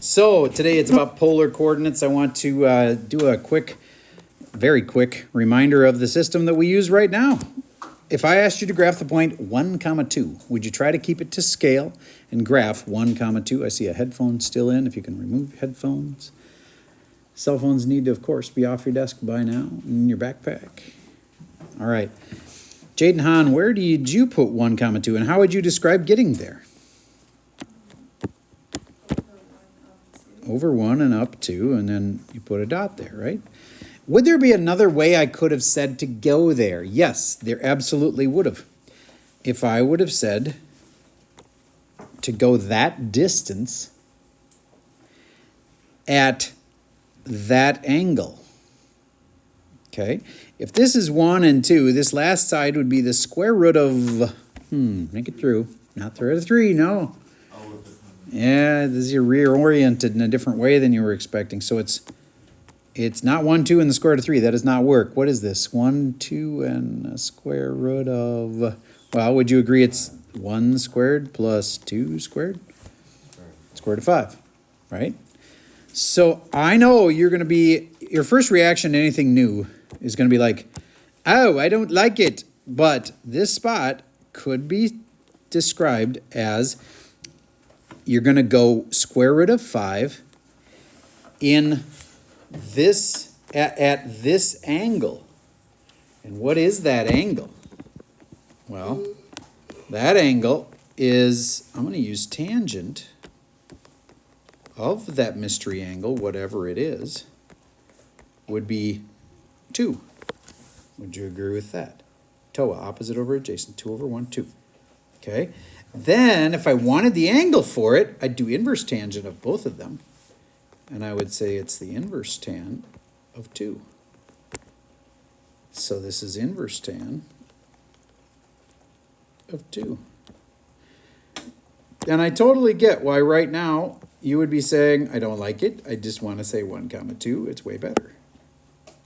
So today it's about polar coordinates. I want to do a very quick reminder of the system that we use right now. If I asked you to graph the point 1, 2, would you try to keep it to scale and graph 1, 2? I see a headphone still in, if you can remove headphones. Cell phones need to, of course, be off your desk by now, in your backpack. All right. Jaden Hahn, where did you put 1, 2, and how would you describe getting there? Over 1 and up 2, and then you put a dot there, right? Would there be another way I could have said to go there? Yes, there absolutely would have. If I would have said to go that distance at that angle. Okay, if this is 1 and 2, this last side would be the square root of, make it through, not the root of 3, no. Yeah, this is you're reoriented in a different way than you were expecting. So it's not 1, 2 and the square root of 3. That does not work. What is this? 1, 2 and a square root of, well, would you agree it's 1 squared plus 2 squared? Square root of 5, right? So I know you're going to be, your first reaction to anything new is going to be like, oh, I don't like it. But this spot could be described as you're going to go square root of 5 in this, at this angle. And what is that angle? Well, that angle is, I'm going to use tangent of that mystery angle, whatever it is, would be 2. Would you agree with that? TOA, opposite over adjacent, 2 over 1, 2. Okay? Then, if I wanted the angle for it, I'd do inverse tangent of both of them. And I would say it's the inverse tan of 2. So this is inverse tan of 2. And I totally get why right now you would be saying, I don't like it. I just want to say 1, 2. It's way better.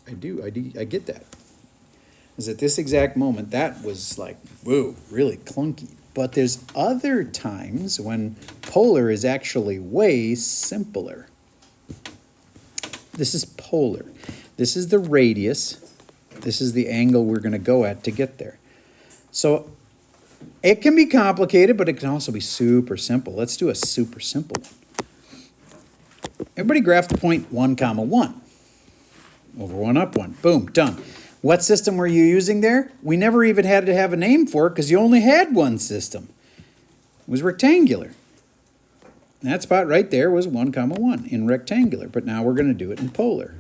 I get that. Because at this exact moment, that was like, whoa, really clunky. But there's other times when polar is actually way simpler. This is polar. This is the radius. This is the angle we're going to go at to get there. So it can be complicated, but it can also be super simple. Let's do a super simple one. Everybody graph the point 1, 1. Over 1, up 1. Boom, done. What system were you using there? We never even had to have a name for it because you only had one system. It was rectangular. And that spot right there was 1, 1 in rectangular, but now we're going to do it in polar.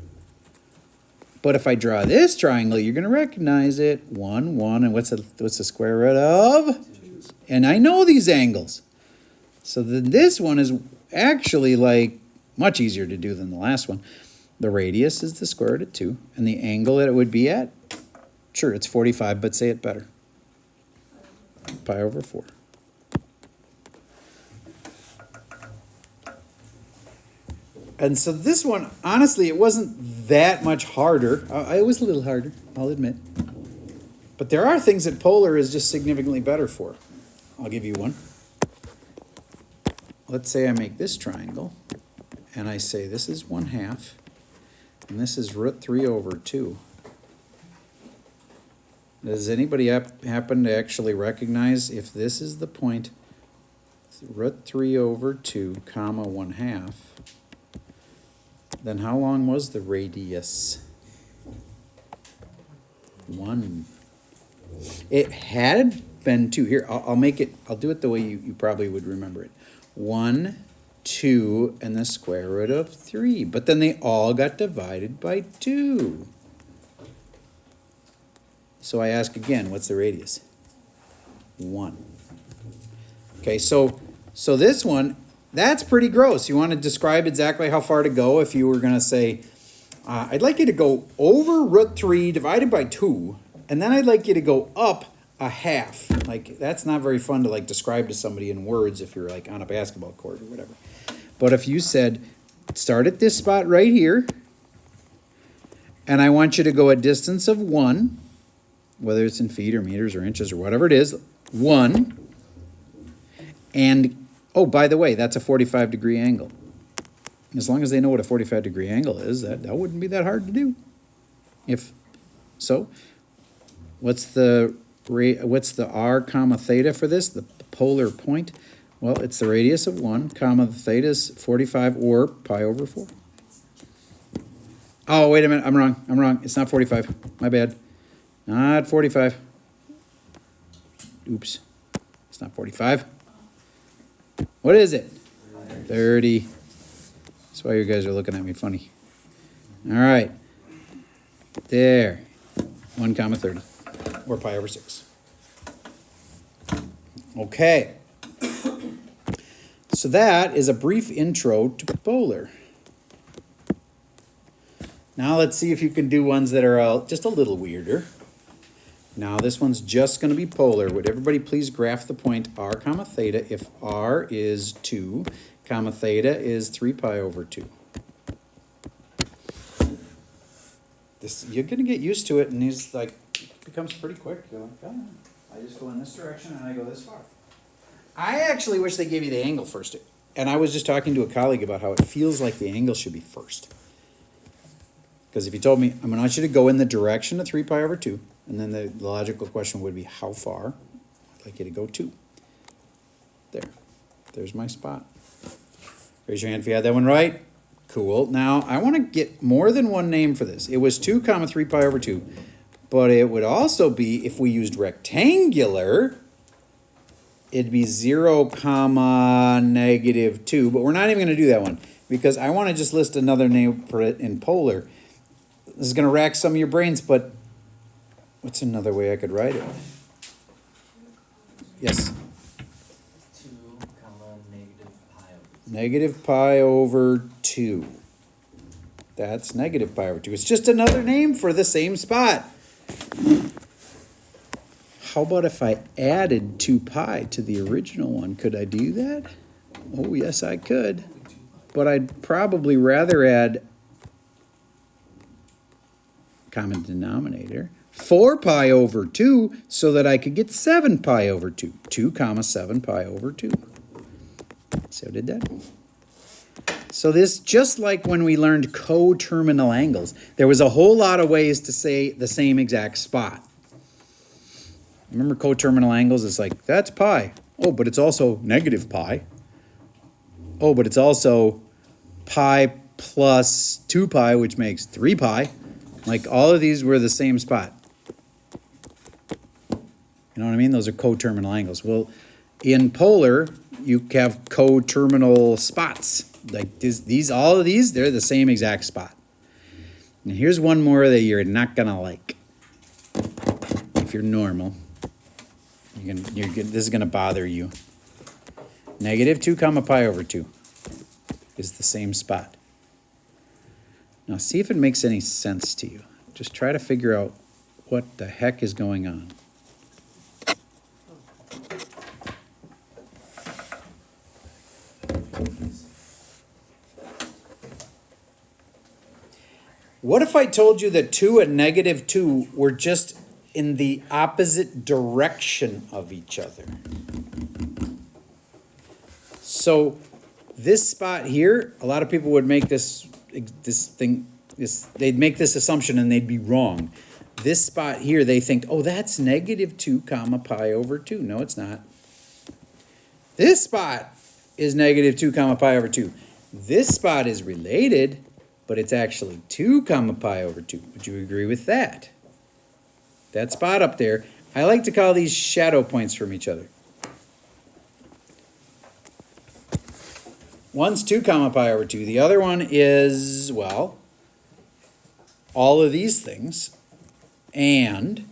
But if I draw this triangle, you're going to recognize it. 1, 1, and what's the square root of? And I know these angles. So then this one is actually like much easier to do than the last one. The radius is the square root of 2, and the angle that it would be at, sure, it's 45, but say it better. Pi over 4. And so this one, honestly, it wasn't that much harder. It was a little harder, I'll admit. But there are things that polar is just significantly better for. I'll give you one. Let's say I make this triangle, and I say this is 1/2. And this is root 3 over 2. Does anybody happen to actually recognize if this is the point, root 3 over 2, comma 1/2, then how long was the radius? 1. It had been 2. Here, I'll do it the way you probably would remember it. 1, 2, and the square root of 3. But then they all got divided by 2. So I ask again, what's the radius? 1. Okay, so this one, that's pretty gross. You want to describe exactly how far to go if you were going to say, I'd like you to go over root 3 divided by 2, and then I'd like you to go up 1/2. Like, that's not very fun to like describe to somebody in words if you're like on a basketball court or whatever. But if you said, start at this spot right here, and I want you to go a distance of 1, whether it's in feet or meters or inches or whatever it is, 1, and, oh, by the way, that's a 45-degree angle. As long as they know what a 45-degree angle is, that wouldn't be that hard to do. If so, what's the r comma theta for this, the polar point? Well, it's the radius of 1, comma, the theta is 45 or pi over 4. Oh, wait a minute, I'm wrong. It's not 45. My bad. Not 45. Oops. It's not 45. What is it? 30. That's why you guys are looking at me funny. All right. There. 1 comma 30. Or pi over 6. Okay. So that is a brief intro to polar. Now let's see if you can do ones that are just a little weirder. Now this one's just going to be polar. Would everybody please graph the point r comma theta if r is 2, comma theta is 3 pi over 2. This, you're going to get used to it, and these like it becomes pretty quick. You're like, oh, I just go in this direction and I go this far. I actually wish they gave you the angle first. And I was just talking to a colleague about how it feels like the angle should be first. Because if you told me, I want you to go in the direction of 3 pi over 2, and then the logical question would be, how far? I'd like you to go 2. There. There's my spot. Raise your hand if you had that one right. Cool. Now, I want to get more than one name for this. It was 2 comma 3 pi over 2. But it would also be, if we used rectangular, it'd be 0 comma negative 2. But we're not even going to do that one, because I want to just list another name for it in polar. This is going to rack some of your brains, but what's another way I could write it? Yes? 2 comma negative pi over 2. Negative pi over 2. That's negative pi over 2. It's just another name for the same spot. How about if I added 2 pi to the original one? Could I do that? Oh, yes, I could. But I'd probably rather add common denominator 4 pi over 2 so that I could get 7 pi over 2. 2 comma 7 pi over 2. See how I did that? So this, just like when we learned coterminal angles, there was a whole lot of ways to say the same exact spot. Remember coterminal angles? It's like, that's pi. Oh, but it's also negative pi. Oh, but it's also pi plus 2 pi, which makes 3 pi. Like, all of these were the same spot. You know what I mean? Those are coterminal angles. Well, in polar, you have coterminal spots. Like these, all of these, they're the same exact spot. And here's one more that you're not gonna like. If you're normal, this is gonna bother you. Negative 2 comma pi over 2 is the same spot. Now see if it makes any sense to you. Just try to figure out what the heck is going on. What if I told you that 2 and negative 2 were just in the opposite direction of each other? So this spot here, a lot of people would make they'd make this assumption and they'd be wrong. This spot here, they think, oh, that's negative 2 comma pi over 2. No, it's not. This spot is negative 2 comma pi over 2. This spot is related, but it's actually 2 comma pi over 2. Would you agree with that? That spot up there, I like to call these shadow points from each other. One's 2 comma pi over 2. The other one is, well, all of these things. And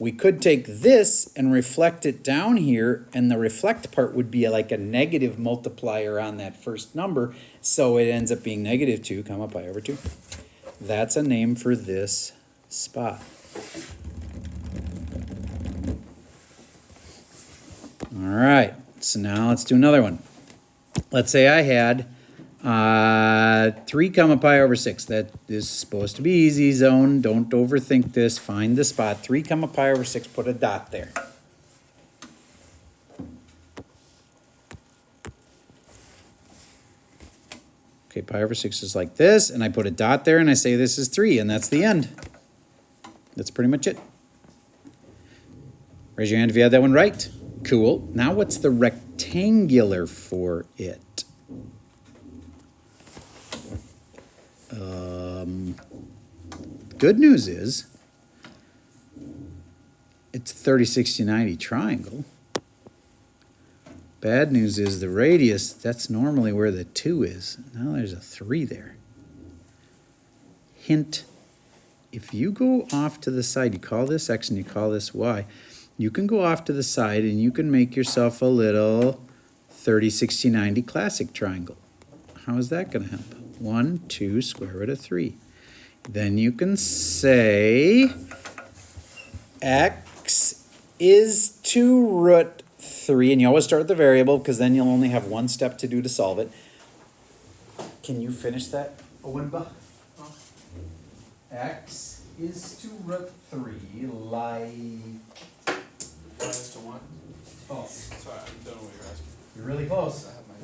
we could take this and reflect it down here, and the reflect part would be like a negative multiplier on that first number, so it ends up being negative 2 comma pi over 2. That's a name for this spot. All right, so now let's do another one. Let's say I had 3 comma pi over 6. That is supposed to be easy zone. Don't overthink this. Find the spot. 3 comma pi over 6. Put a dot there. Okay, pi over 6 is like this, and I put a dot there, and I say this is 3, and that's the end. That's pretty much it. Raise your hand if you had that one right. Cool. Now what's the rectangular for it? Good news is it's 30, 60, 90 triangle. Bad news is the radius, that's normally where the 2 is. Now there's a 3 there. Hint, if you go off to the side, you call this X and you call this Y, you can go off to the side and you can make yourself a little 30, 60, 90 classic triangle. How is that going to help? 1, 2, square root of 3. Then you can say X is 2 root 3, and you always start with the variable because then you'll only have one step to do to solve it. Can you finish that, Owenba? X is 2 root 3, like... Minus to 1. Oh, Sorry, I don't know what you're asking. you're really close. I have my.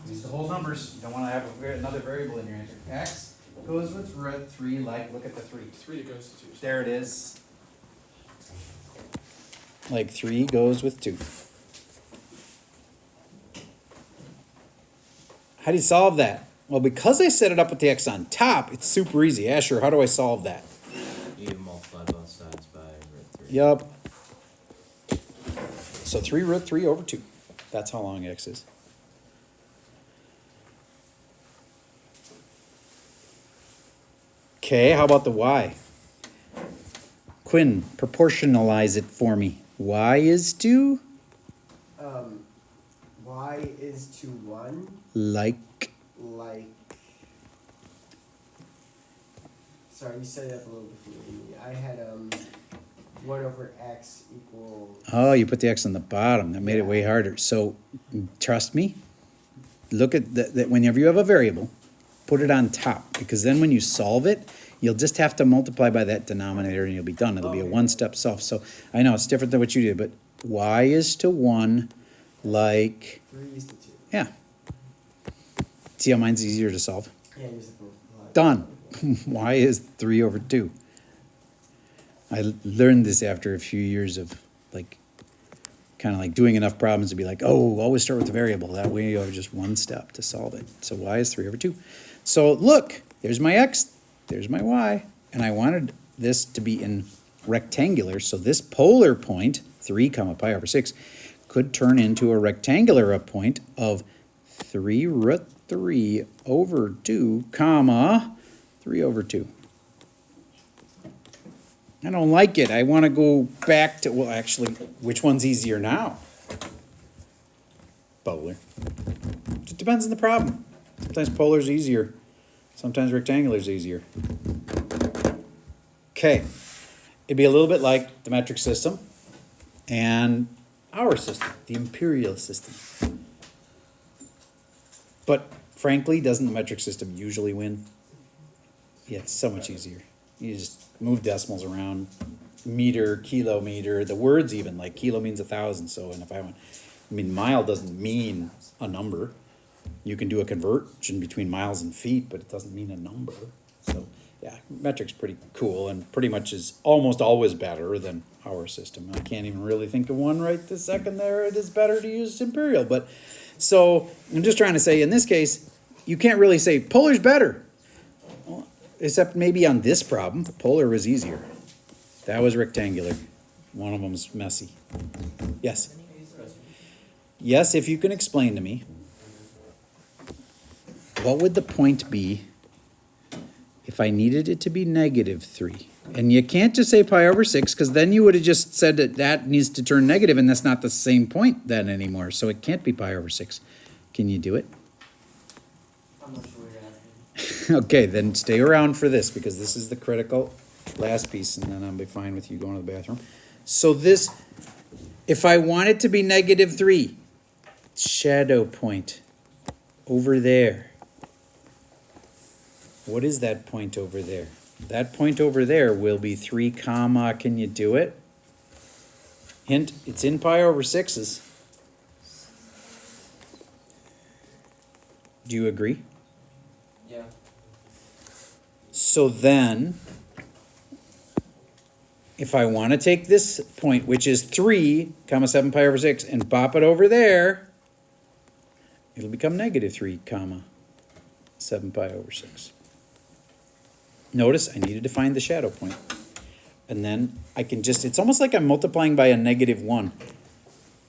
Use the whole numbers. You don't want to have another variable in your answer. X goes with root 3, like, look at the 3. 3 goes to 2. There it is. Like 3 goes with 2. How do you solve that? Well, because I set it up with the X on top, it's super easy. Asher, how do I solve that? You multiply both sides by root 3. Yup. So 3 root 3 over 2. That's how long X is. Okay, how about the Y? Quinn, proportionalize it for me. Y is to? Y is to 1, Like. sorry, you set it up a little differently. I had 1 over X equals. Oh, you put the X on the bottom. That made it way harder. So, trust me. Look at that. Whenever you have a variable, put it on top, because then when you solve it, you'll just have to multiply by that denominator and you'll be done. It'll be a one-step solve. So I know it's different than what you did, but Y is to 1, like, 3 is to 2. yeah. See how mine's easier to solve? Yeah, use the multiply. Done. Y is 3 over 2. I learned this after a few years of kind of like doing enough problems to be like, oh, always start with the variable. That way you have just one step to solve it. So Y is 3 over 2. So look, there's my X, there's my Y, and I wanted this to be in rectangular. So this polar point, 3 comma pi over 6, could turn into a rectangular point of 3 root 3 over 2 comma 3 over 2. I don't like it. I want to go back to, well, actually, which one's easier now? Polar. It depends on the problem. Sometimes polar's easier. Sometimes rectangular's easier. Okay. It'd be a little bit like the metric system and our system, the imperial system. But frankly, doesn't the metric system usually win? Yeah, it's so much easier. You just move decimals around, meter, kilometer, the words even, like kilo means 1,000, so, and if I mean, mile doesn't mean a number. You can do a conversion between miles and feet, but it doesn't mean a number. So, yeah, metric's pretty cool and pretty much is almost always better than our system. I can't even really think of one right this second there. It is better to use imperial, but, so, I'm just trying to say, in this case, you can't really say polar's better. Except maybe on this problem, polar was easier. That was rectangular. One of them's messy. Yes? Yes, if you can explain to me, what would the point be if I needed it to be negative 3? And you can't just say pi over 6, because then you would have just said that that needs to turn negative, and that's not the same point then anymore. So it can't be pi over 6. Can you do it? I'm not sure what you're asking. Okay, then stay around for this, because this is the critical last piece, and then I'll be fine with you going to the bathroom. So this, if I want it to be negative 3, shadow point over there. What is that point over there? That point over there will be 3 comma, can you do it? Hint, it's in pi over 6s. Do you agree? Yeah. So then, if I want to take this point, which is 3, comma 7 pi over 6, and pop it over there, it'll become negative 3, comma 7 pi over 6. Notice I needed to find the shadow point. And then I can just, it's almost like I'm multiplying by a negative 1.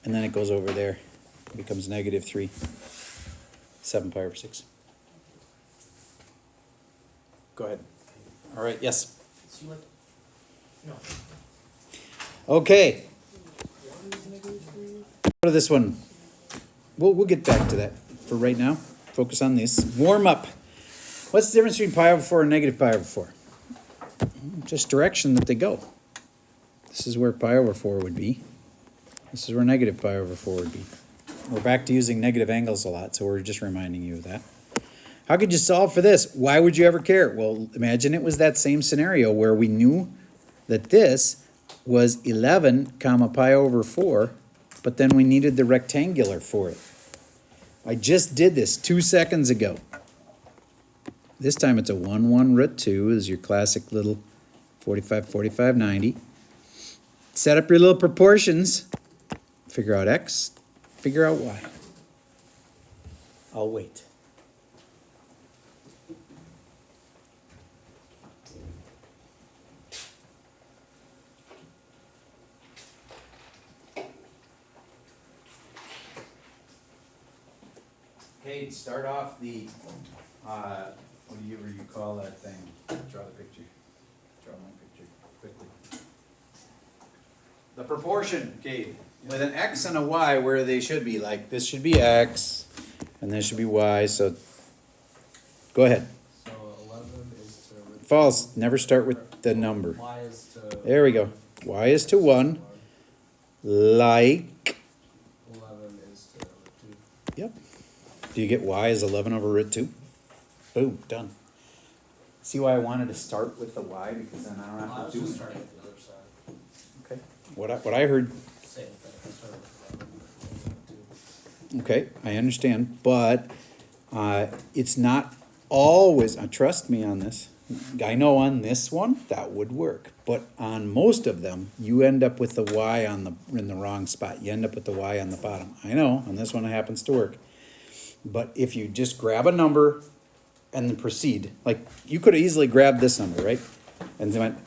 And then it goes over there. It becomes negative 3, 7 pi over 6. Go ahead. All right, yes. So you like, no. Okay. Go to this one. We'll get back to that. For right now, focus on this. Warm up. What's the difference between pi over 4 and negative pi over 4? Just direction that they go. This is where pi over 4 would be. This is where negative pi over 4 would be. We're back to using negative angles a lot, so we're just reminding you of that. How could you solve for this? Why would you ever care? Well, imagine it was that same scenario where we knew that this was 11 comma pi over 4, but then we needed the rectangular for it. I just did this 2 seconds ago. This time it's a 1, 1 root 2 is your classic little 45, 45, 90. Set up your little proportions. Figure out x, figure out y. I'll wait. Okay, start off the, what do you call that thing? Draw the picture. Draw my picture quickly. The proportion, okay, with an x and a y where they should be, like this should be x and this should be y, so go ahead. So 11 is to. False, never start with the number. Y is to. There we go. Y is to 1, like, 11 is to 2. yep. Do you get y is 11 over root 2? Boom, done. See why I wanted to start with the y, because then I don't I have was to do just it. starting with the other side. Okay. What I heard, Same thing. I started with 11 and 2. okay, I understand, but it's not always, trust me on this. I know on this one, that would work, but on most of them, you end up with the y in the wrong spot. You end up with the y on the bottom. I know, on this one it happens to work. But if you just grab a number and then proceed, like you could have easily grabbed this number, right? And then went,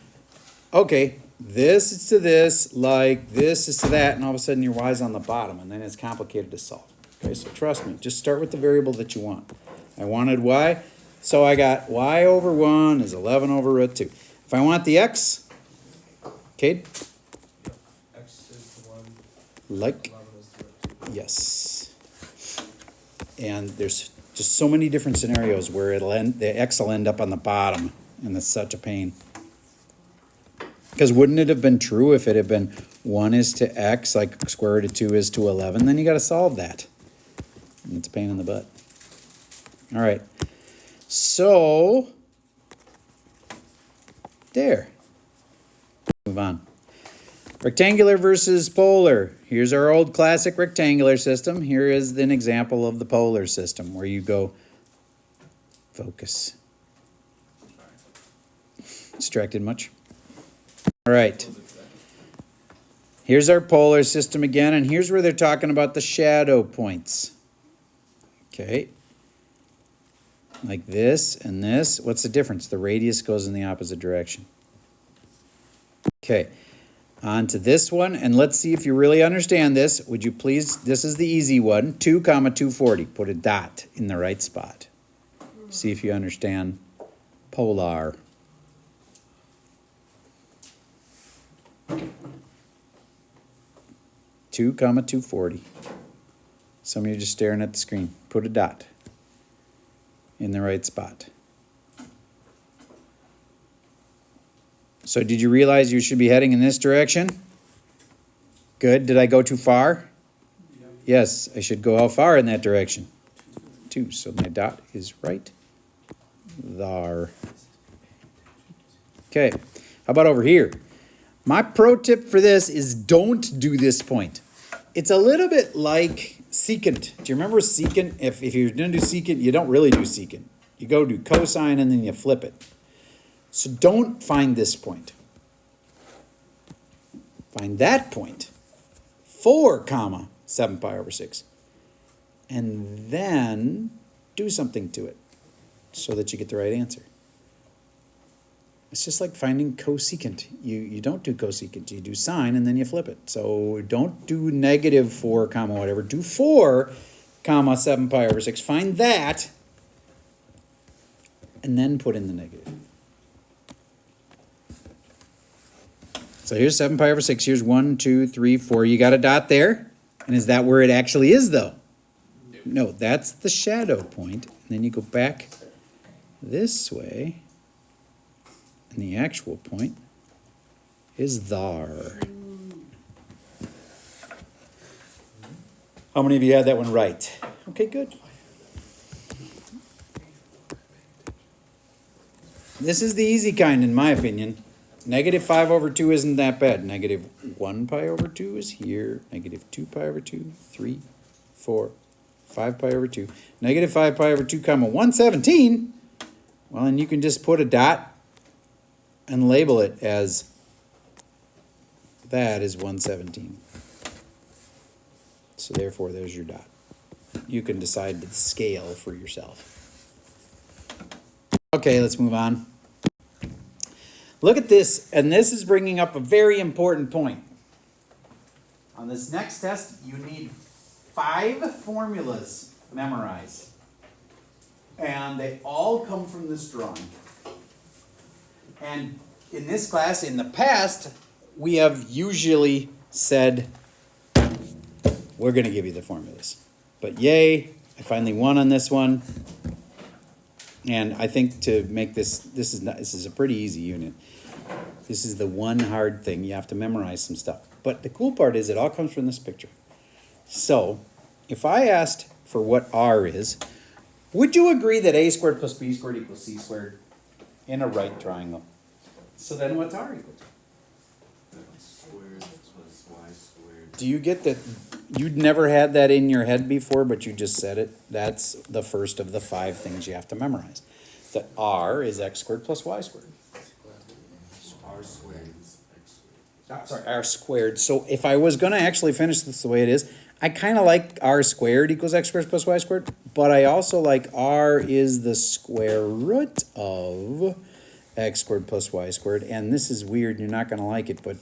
okay, this is to this, like this is to that, and all of a sudden your y's on the bottom, and then it's complicated to solve. Okay, so trust me, just start with the variable that you want. I wanted y, so I got y over 1 is 11 over root 2. If I want the x, Cade, X is to 1. like, 11 is to root 2. yes. And there's just so many different scenarios where the x will end up on the bottom, and it's such a pain. Because wouldn't it have been true if it had been 1 is to x, like square root of 2 is to 11? Then you got to solve that. And it's a pain in the butt. All right. So, there. Move on. Rectangular versus polar. Here's our old classic rectangular system. Here is an example of the polar system where you go, focus. Distracted much? All right. Here's our polar system again, and here's where they're talking about the shadow points. Okay. Like this and this. What's the difference? The radius goes in the opposite direction. Okay. On to this one, and let's see if you really understand this. Would you please, this is the easy one, 2 comma 240. Put a dot in the right spot. See if you understand polar. Two comma 240. Some of you are just staring at the screen. Put a dot in the right spot. So did you realize you should be heading in this direction? Good. Did I go too far? Yes, I should go how far in that direction? 2. So my dot is right there. Okay. How about over here? My pro tip for this is don't do this point. It's a little bit like secant. Do you remember secant? If you're going to do secant, you don't really do secant. You go do cosine and then you flip it. So don't find this point. Find that point. 4 comma 7 pi over 6. And then do something to it so that you get the right answer. It's just like finding cosecant. You don't do cosecant, you do sine and then you flip it. So don't do negative 4 comma whatever. Do 4 comma 7 pi over 6. Find that and then put in the negative. So here's 7 pi over 6. Here's 1, 2, 3, 4. You got a dot there? And is that where it actually is, though? No, that's the shadow point. And then you go back this way. And the actual point is there. How many of you had that one right? Okay, good. This is the easy kind, in my opinion. Negative 5 over 2 isn't that bad. Negative 1 pi over 2 is here. Negative 2 pi over 2, 3, 4, 5 pi over 2. Negative 5 pi over 2 comma 117. Well, then you can just put a dot and label it as that is 117. So therefore, there's your dot. You can decide the scale for yourself. Okay, let's move on. Look at this, and this is bringing up a very important point. On this next test, you need 5 formulas memorized. And they all come from this drawing. And in this class, in the past, we have usually said, we're going to give you the formulas. But yay, I finally won on this one. And I think to make this is a pretty easy unit. This is the one hard thing. You have to memorize some stuff. But the cool part is it all comes from this picture. So if I asked for what R is, would you agree that A squared plus B squared equals C squared in a right triangle? So then what's R equal to? Squared plus y squared. Do you get that? You'd never had that in your head before, but you just said it. That's the first of the 5 things you have to memorize. That R is x squared plus y squared. R squared is x squared. Sorry, R squared. So if I was going to actually finish this the way it is, I kind of like R squared equals x squared plus y squared, but I also like R is the square root of x squared plus y squared. And this is weird, you're not going to like it, but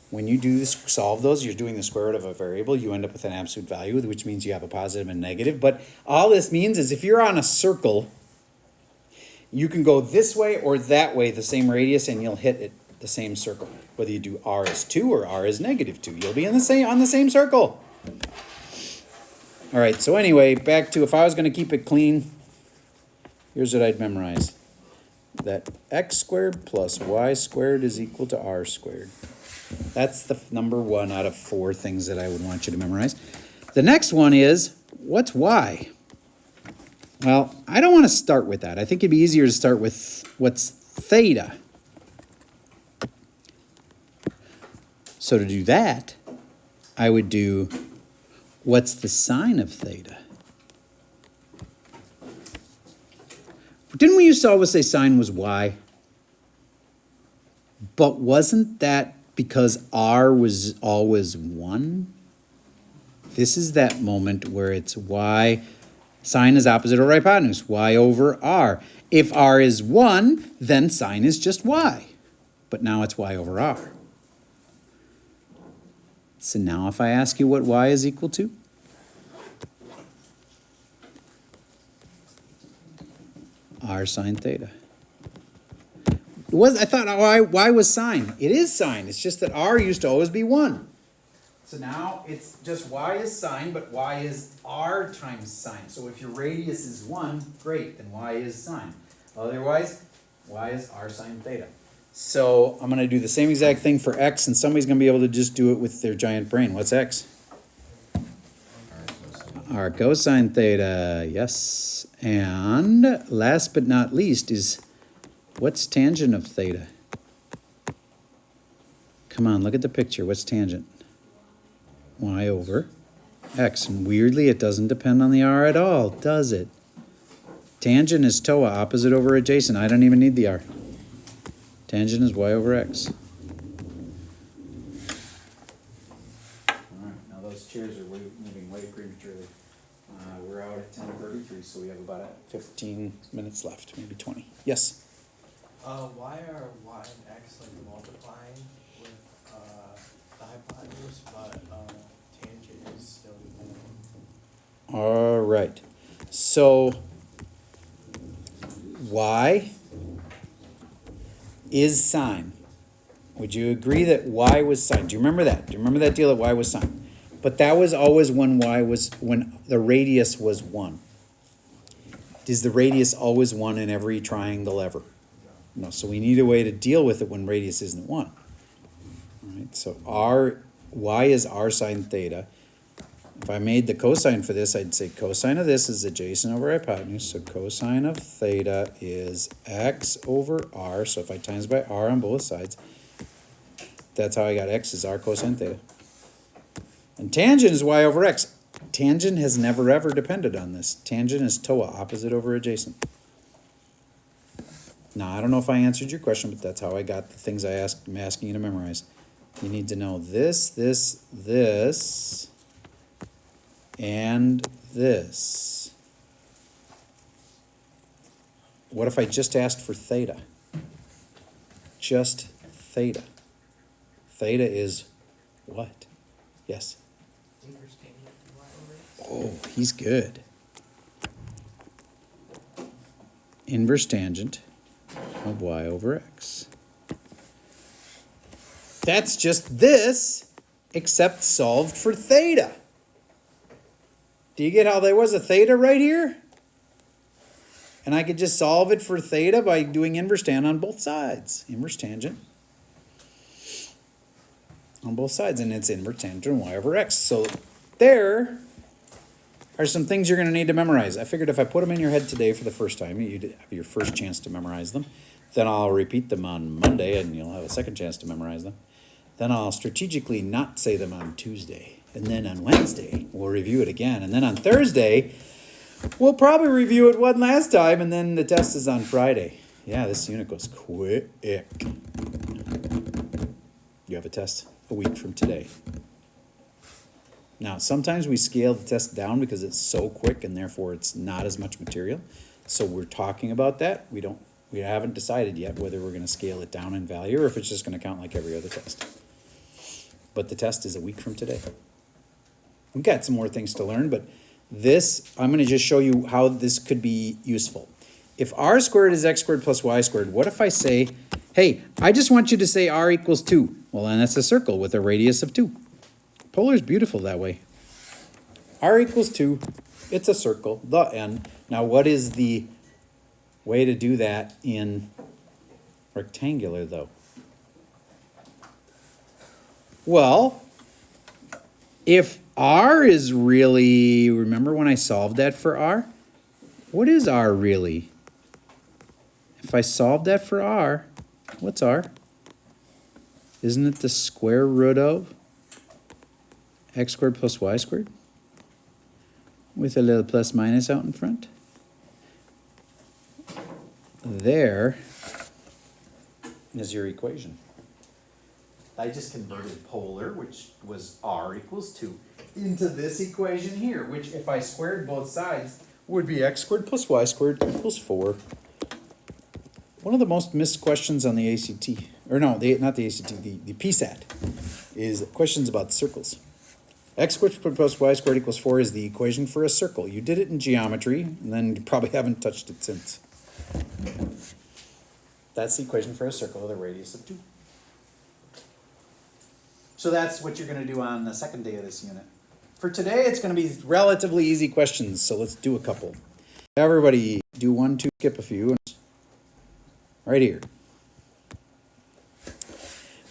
when you do this, solve those, you're doing the square root of a variable, you end up with an absolute value, which means you have a positive and negative. But all this means is if you're on a circle, you can go this way or that way, the same radius, and you'll hit it, the same circle. Whether you do R is 2 or R is negative 2, you'll be on the same circle. All right, so anyway, back to if I was going to keep it clean, here's what I'd memorize. That x squared plus y squared is equal to R squared. That's the number 1 out of 4 things that I would want you to memorize. The next one is, what's y? Well, I don't want to start with that. I think it'd be easier to start with what's theta. So to do that, I would do what's the sine of theta? Didn't we used to always say sine was y? But wasn't that because r was always 1? This is that moment where it's y. Sine is opposite over hypotenuse, y over r. If r is 1, then sine is just y. But now it's y over r. So now if I ask you what y is equal to, r sine theta. I thought y was sine. It is sine. It's just that r used to always be 1. So now it's just y is sine, but y is r times sine. So if your radius is 1, great, then y is sine. Otherwise, y is r sine theta. So I'm going to do the same exact thing for x, and somebody's going to be able to just do it with their giant brain. What's x? R cosine theta, yes. And last but not least is, what's tangent of theta? Come on, look at the picture. What's tangent? Y over x. And weirdly, it doesn't depend on the r at all, does it? Tangent is TOA, opposite over adjacent. I don't even need the r. Tangent is y over x. All right, now those chairs are moving way prematurely. We're out at 10:33, so we have about 15 minutes left, maybe 20. Yes? Why are y and x like multiplying with the hypotenuse, but tangent is still equal? All right. So y is sine. Would you agree that y was sine? Do you remember that? Do you remember that deal that y was sine? But that was always when when the radius was 1. Is the radius always 1 in every triangle ever? No. So we need a way to deal with it when radius isn't 1. All right. So y is r sine theta. If I made the cosine for this, I'd say cosine of this is adjacent over hypotenuse. So cosine of theta is x over r. So if I times by r on both sides, that's how I got x is r cosine theta. And tangent is y over x. Tangent has never ever depended on this. Tangent is TOA, opposite over adjacent. Now, I don't know if I answered your question, but that's how I got the things I'm asking you to memorize. You need to know this, and this. What if I just asked for theta? Just theta. Theta is what? Yes? Inverse tangent of y over x. Oh, he's good. Inverse tangent of y over x. That's just this, except solved for theta. Do you get how there was a theta right here? And I could just solve it for theta by doing inverse tan on both sides. Inverse tangent on both sides, and it's inverse tangent y over x. So there are some things you're going to need to memorize. I figured if I put them in your head today for the first time, you'd have your first chance to memorize them. Then I'll repeat them on Monday, and you'll have a second chance to memorize them. Then I'll strategically not say them on Tuesday. And then on Wednesday, we'll review it again. And then on Thursday, we'll probably review it one last time, and then the test is on Friday. Yeah, this unit goes quick. You have a test a week from today. Now, sometimes we scale the test down because it's so quick and therefore it's not as much material. So we're talking about that. We haven't decided yet whether we're going to scale it down in value or if it's just going to count like every other test. But the test is a week from today. We've got some more things to learn, but this, I'm going to just show you how this could be useful. If r squared is x squared plus y squared, what if I say, hey, I just want you to say r equals 2. Well, then that's a circle with a radius of 2. Polar is beautiful that way. R equals 2. It's a circle, the n. Now, what is the way to do that in rectangular, though? Well, if r is really, remember when I solved that for r? What is r really? If I solve that for r, what's r? Isn't it the square root of x squared plus y squared? With a little plus minus out in front. There is your equation. I just converted polar, which was r equals 2, into this equation here, which if I squared both sides, would be x squared plus y squared equals 4. One of the most missed questions on the ACT, or no, not the ACT, the PSAT, is questions about circles. X squared plus y squared equals 4 is the equation for a circle. You did it in geometry, and then you probably haven't touched it since. That's the equation for a circle with a radius of 2. So that's what you're going to do on the second day of this unit. For today, it's going to be relatively easy questions, so let's do a couple. Everybody do 1, 2, skip a few. Right here.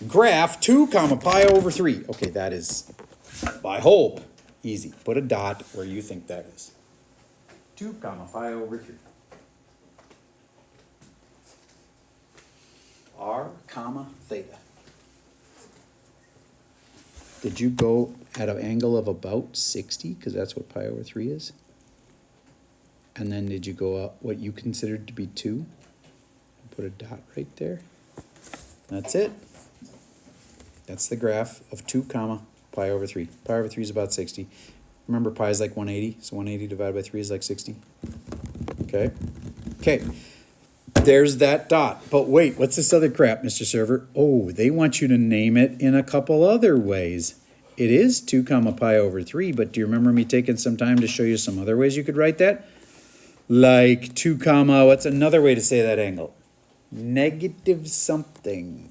Graph 2 comma pi over 3. Okay, that is, I hope, easy. Put a dot where you think that is. 2 comma pi over 3. R comma theta. Did you go at an angle of about 60? Because that's what pi over 3 is. And then did you go up what you considered to be 2? Put a dot right there. That's it. That's the graph of 2 comma pi over 3. Pi over 3 is about 60. Remember, pi is like 180, so 180 divided by 3 is like 60. Okay? Okay. There's that dot. But wait, what's this other crap, Mr. Server? Oh, they want you to name it in a couple other ways. It is 2 comma pi over 3, but do you remember me taking some time to show you some other ways you could write that? Like 2 comma, what's another way to say that angle? Negative something.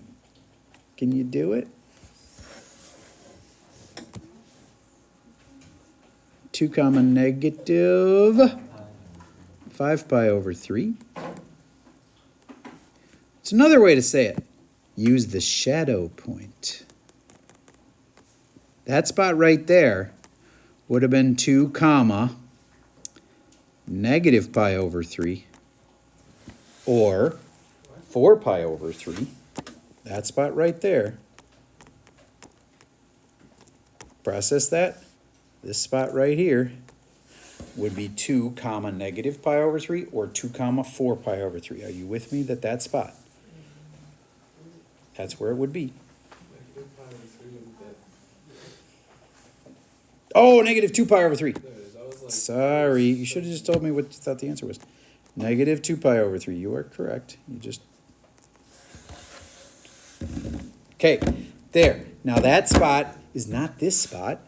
Can you do it? 2 comma negative 5 pi over 3. It's another way to say it. Use the shadow point. That spot right there would have been 2 comma negative pi over 3 or 4 pi over 3. That spot right there. Process that. This spot right here would be 2 comma negative pi over 3 or 2 comma 4 pi over 3. Are you with me that that spot? That's where it would be. Oh, negative 2 pi over 3. Sorry, you should have just told me what you thought the answer was. Negative 2 pi over 3. You are correct. You just... Okay, there. Now that spot is not this spot,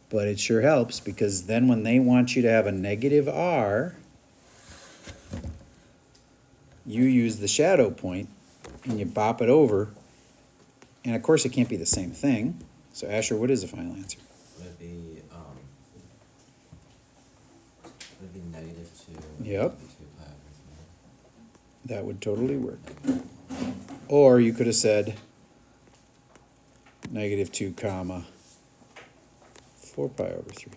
but it sure helps because then when they want you to have a negative r, you use the shadow point and you bop it over. And of course it can't be the same thing. So Asher, what is the final answer? Would be negative 2. Yep. 2 pi over 3. That would totally work. Or you could have said negative 2 comma 4 pi over 3.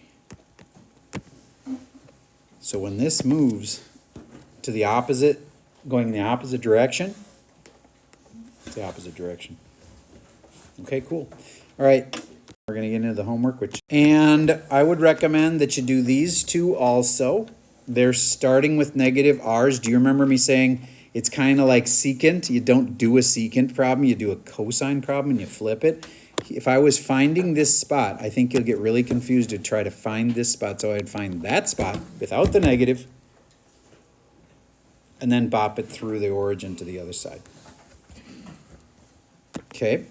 So when this moves to the opposite, going in the opposite direction, it's the opposite direction. Okay, cool. All right, we're gonna get into the homework, and I would recommend that you do these two also. They're starting with negative r's. Do you remember me saying it's kind of like secant? You don't do a secant problem, you do a cosine problem and you flip it. If I was finding this spot, I think you'll get really confused to try to find this spot. So I'd find that spot without the negative and then bop it through the origin to the other side. Okay.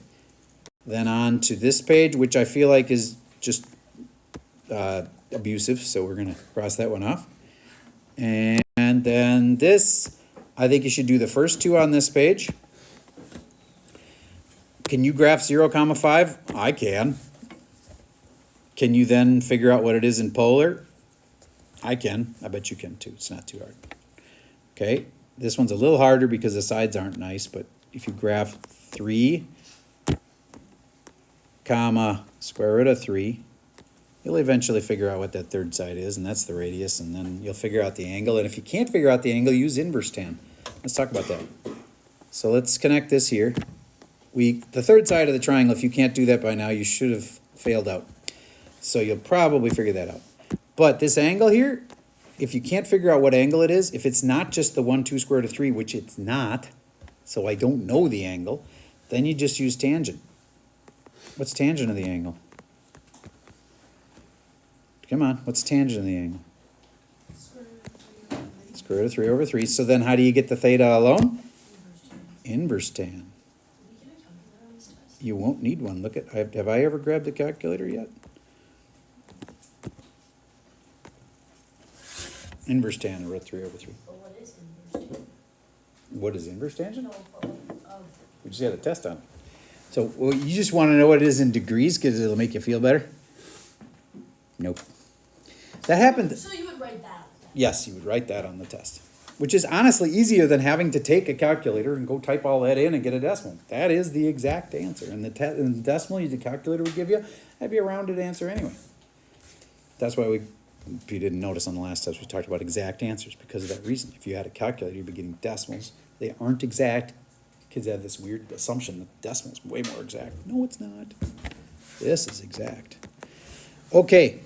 Then on to this page, which I feel like is just abusive. So we're going to cross that one off. And then this, I think you should do the first two on this page. Can you graph 0, 5? I can. Can you then figure out what it is in polar? I can. I bet you can too. It's not too hard. Okay. This one's a little harder because the sides aren't nice, but if you graph 3, comma, square root of 3, you'll eventually figure out what that third side is, and that's the radius, and then you'll figure out the angle. And if you can't figure out the angle, use inverse tan. Let's talk about that. So let's connect this here. The third side of the triangle, if you can't do that by now, you should have failed out. So you'll probably figure that out. But this angle here, if you can't figure out what angle it is, if it's not just the 1, 2 square root of 3, which it's not, so I don't know the angle, then you just use tangent. What's tangent of the angle? Come on, what's tangent of the angle? Square root of 3 over 3. So then how do you get the theta alone? Inverse tan. You won't need one. Look at, have I ever grabbed the calculator yet? Inverse tan of root 3 over 3. But what is inverse tangent? What is inverse tangent? No, of We just had a test on it. So well, you just want to know what it is in degrees because it'll make you feel better? Nope. That happened. so you would write that. Yes, you would write that on the test, which is honestly easier than having to take a calculator and go type all that in and get a decimal. That is the exact answer. And the decimal the calculator would give you, that'd be a rounded answer anyway. That's why if you didn't notice on the last test, we talked about exact answers because of that reason. If you had a calculator, you'd be getting decimals. They aren't exact. Kids have this weird assumption that decimals are way more exact. No, it's not. This is exact. Okay,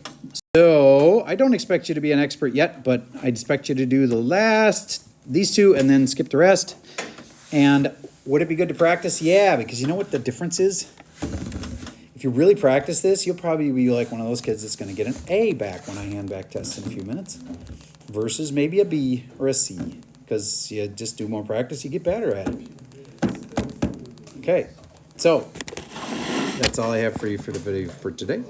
so I don't expect you to be an expert yet, but I expect you to do these two and then skip the rest. And Would it be good to practice? Yeah, because you know what the difference is? If you really practice this, you'll probably be like one of those kids that's going to get an A back when I hand back tests in a few minutes, versus maybe a B or a C, because you just do more practice, you get better at it. Okay, so that's all I have for you for the video for today.